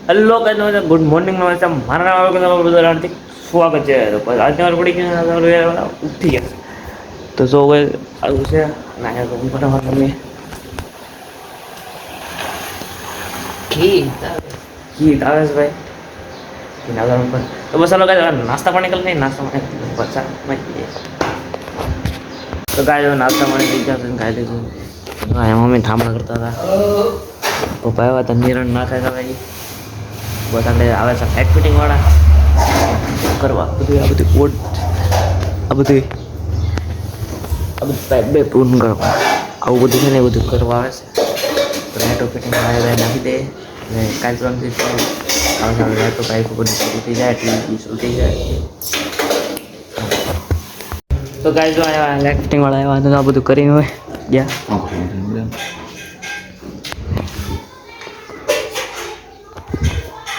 Hello કઈ good morning મારા નામ બધા સ્વાગત છે. તો આજની વાર પડી ગયા ઉઠી ગયા તો શું હોય આવું છે તમે કી ભાઈ તો બસ નાસ્તા પાણી કરી નહીં નાસ્તા પાણી તો ગાય નાસ્તા પાણી થઈ ગયા ખાઈ લીધું. મમ્મી ઠામડા કરતા હતા પપ્પા એવા હતા નિરણ ના ખાય ભાઈ બસ આપણે આવે છે ફેટ ફિટિંગ વાળા કરવા બધું આ બધું કોડ આ બધું પાઇપ બે પૂર્ણ કરવા આવું બધું છે ને એ બધું કરવા આવે છે. લાઇટો ફિટિંગ નાખી દે અને કાલ પરમથી આવે છે લાઇટો પાઇપ બધું શરૂ થઈ જાય ટીવી શરૂ થઈ જાય. તો કાંઈ જો આવ્યા લાઇટ ફિટિંગ વાળા આવ્યા તો આ બધું કરીને હોય ગયા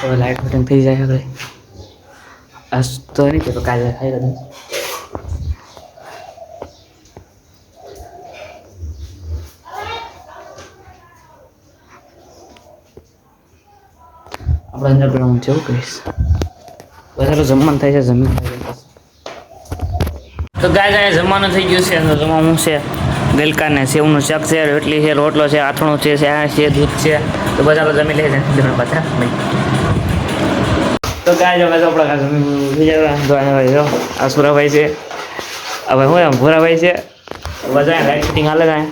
તો લાઇટ ફિટિંગ થઈ જાય આગળ આજ તો નહીં તો કાલે ખાઈ રહ્યું. આપણે અંદર પણ હું જેવું કહીશ વધારે જમવાનું થાય છે જમીન તો ગાય જમવાનું થઈ ગયું છે અંદર જમવાનું છે ગલકા ને સેવનું શાક છે રોટલી છે રોટલો છે આથણું છે ચા છે દૂધ છે તો બધા આપણે જમી લઈએ છે પાછા તો ગાય જો આપણા જમી જાય આ સુરાભાઈ છે હવે હું એમ ભૂરાભાઈ છે બધા લાઇટ ફિટિંગ હાલે જાય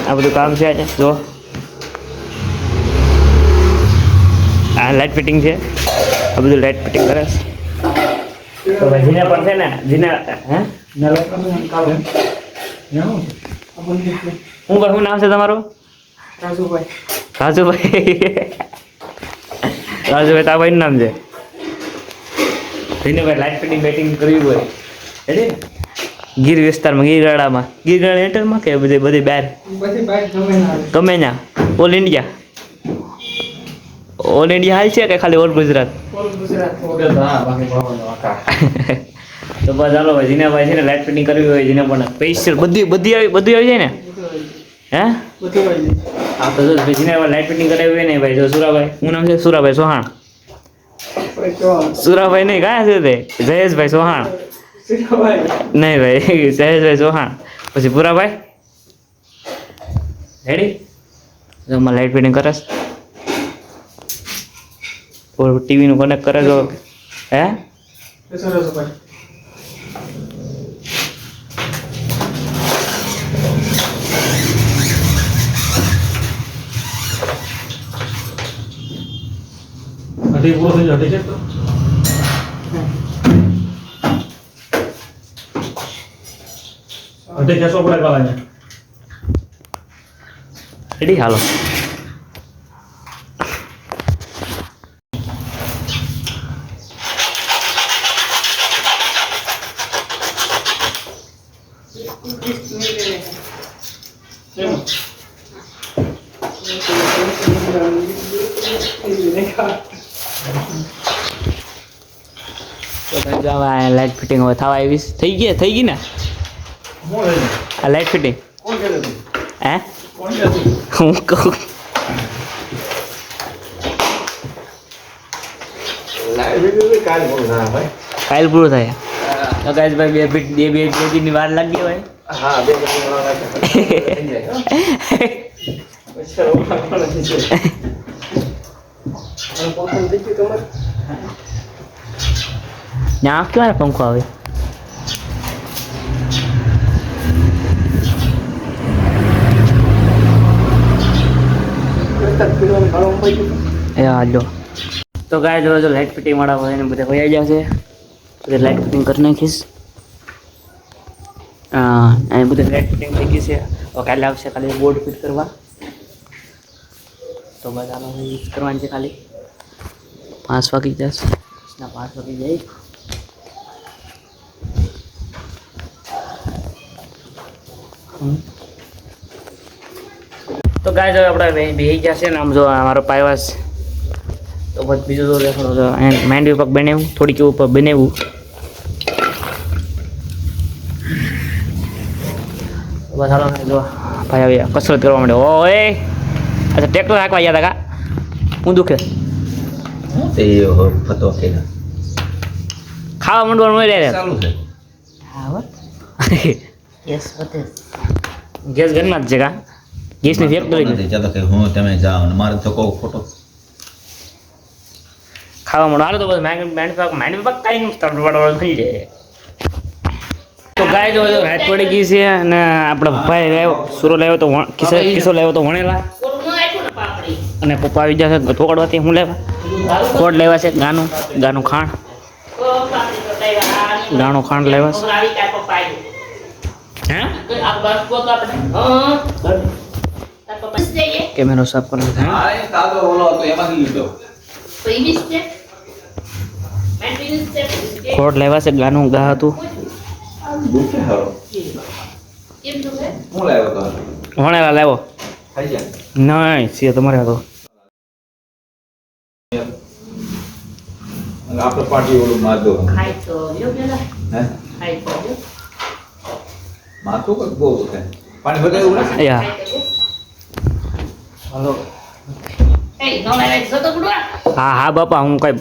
આ બધું કામ છે આજે જો આ લાઇટ ફિટિંગ છે આ બધું લાઇટ ફિટિંગ કરે તો ભાઈ જીને પણ છે ને જીને હે શું નામ છે તમારું? રાજુભાઈ. રાજુભાઈ તાભાઈનું નામ છે. જીને ભાઈ લાઇટ ફિટિંગ બેટિંગ કરવી હોય એટલે ગીર વિસ્તારમાં ગીરગાળામાં ગીરગાળા એન્ટરમાં કે બધી બહાર ગમે ના ઓલ ઇન્ડિયા હાલ છે કે ખાલી ઓલ ગુજરાત? તો બસ ચાલો ભાઈ જીનાભાઈ છે ને લાઇટ ફિટિંગ કરવી હોય જીને પણ સ્પેશિયલ બધી આવી જાય ને હે હા તો જો જીનાભાઈ લાઇટ ફિટિંગ કરાવી હોય ને ભાઈ જો સુરાભાઈ શું નામ છે? સુરાભાઈ સોહાણ. સુરાભાઈ નહીં કાં છે તે જયેશભાઈ સોહાણ નહીં ભાઈ જયેશભાઈ સોહાણ. પછી પુરાભાઈ રેડી જો માં લાઇટ ફિટિંગ કરસ ટીવીનું કનેક્ટ કરે તો હે રેડી હાલો લાઇટ ફિટિંગ હવે થવા આવી થઈ ગઈ ને આ લાઇટ ફિટિંગ હે હું કહું કાલ પૂરું થાય તો ગાઈસ ભાઈ બે દિનની વાર લાગી હોય હા ત્યાં ક્યારે પંખો આવે હાલો તો ગાય જો લાઇટ ફિટિંગ વાળા હોય ને બધા વયા જશે બધે લાઇટ ફિટિંગ કરી નાખીશ. અહીં બધે લાઇટ ફિટિંગ થઈ ગઈ છે હવે કાલે આવશે ખાલી બોર્ડ ફિટ કરવા તો બધા યુઝ કરવાની છે ખાલી 5 વાગી જશે 5 વાગી જાય તો ગાય જો આપણે બેસી ગયા છે ને આમ જો અમારો પાયવાસ તો બસ બીજું તો દેખાડો માંડવી પગ બનાવ્યું થોડીક ઉપર બનાવ્યું બસ હાલો જો ભાઈ આવી કસરત કરવા માંડ્યો ઓય અચ્છા ટ્રેક્ટર હાંકવા ગયા હતા કા હું દુખે તે ફતો કે ખાવા માંડવાનું હોય રે ચાલુ છે ગેસ ઘરના જ છે કા ગેસની ફેક્ટરી ચાલો કે હું તમે જાઓ ને મારે તો કહું ખોટો ખાવા માંડો હાલો તો બસ માઇન્ડ પાક કાંઈ નહીં તડવાડવાળો થઈ જાય તો ગાય જો રાત પડી ગઈ છે અને આપણે પપ્પાએ લાવ્યો સુરો લાવ્યો તો કિસ્સો લાવ્યો તો વણેલા અને પપ્પા આવી જશે થોકડવાથી હું લેવા ખોડ લેવા છે ગાનું ખાંડ ગાણું ખાંડ લેવા હે કેમેરો સાફ કરી હા એ તાજો ઓલો હતો એમાંથી લીધો ખોડ લેવા છે ગાનું ગા હતું દુખે હારો હું લાવ્યો તો વણેલા લેવો ખાઈ જા નહીં છે તમારે હતો આપણે પાર્ટી ઓલું માધો હે માથું કઈ બહુ છે પાણી બગાડ્યું ને યા હાલો હા હા બાપા હું કઈ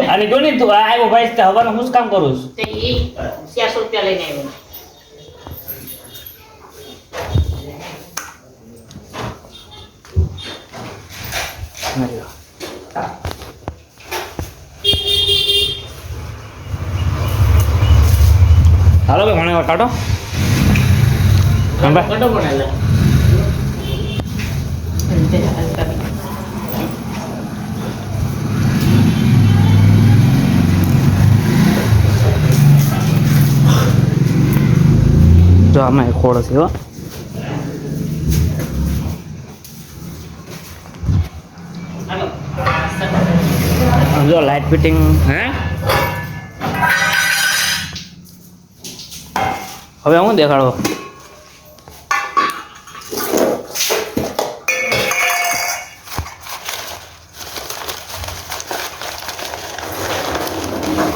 અને જો ને તું આવ્યો ભાઈ હવાનું હું જ કામ કરું છું હાલો ભાઈ મને કાઢો જો આમાં એક ખોડો છે હો જો લાઇટ ફિટિંગ હે હવે હું દેખાડો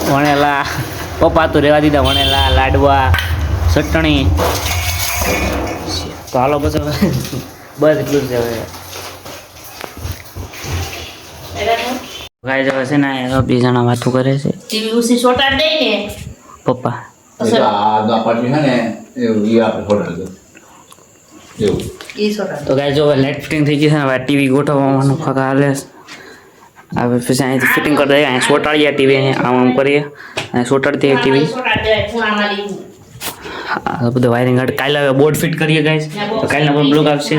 વણેલા પપ્પા તો રેવા દીધા વણેલા લાડવા ચટણી તો હાલો બસ બસ એટલું જ છે હવે ગાય જવા છે ને બે જણા વાતો કરે છે ટીવી ઉસી છોટા દે ને પપ્પા આ પાર્ટી છે ને એવું ઈ આપણે હોટલ દો એવું ઈ છોટા તો ગાય જો હવે લાઇટ ફિટિંગ થઈ ગઈ છે ને હવે ટીવી ગોઠવવાનું ફકા હાલે હવે પછી અહીંથી ફિટિંગ કરી દઈએ અહીં સોટાડીએ ટીવી આમ આમ કરીએ અહીં સોટાડી દઈએ ટીવી છોટા દે ખૂણામાં લીધું આ બધું વાયરિંગ કાલે હવે બોર્ડ ફિટ કરીએ ગાઈસ તો કાલના પણ બ્લોગ આવશે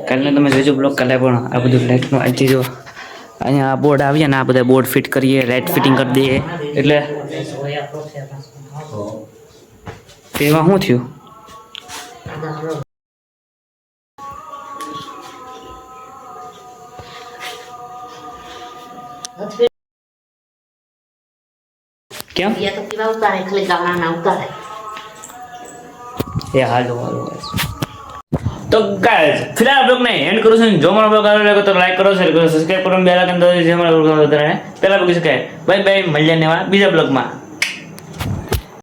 કાલનો તમે જોજો બ્લોગ કાલે પણ આ બધું લાઇટનું આજથી જો અહીંયા આ બોર્ડ આવીએ ને આ બધા બોર્ડ ફિટ કરીએ લાઇટ ફિટિંગ કરી દઈએ એટલે તેમાં શું થયું કેમ યા તો પીવા ઉતારે ખાલી ગાવાના ઉતારે એ હાલો તો ગાઈસ ફિલહાલ બ્લોગ ને એન્ડ કરું છું જો મારો બ્લોગ સારો લાગે તો લાઈક કરો શેર કરો સબસ્ક્રાઇબ કરો બેલ આઇકન દબાવી જે મારો બ્લોગ આવતા રહે પહેલા બ્લોગ શકાય બાય બાય મળીએ નવા બીજા બ્લોગમાં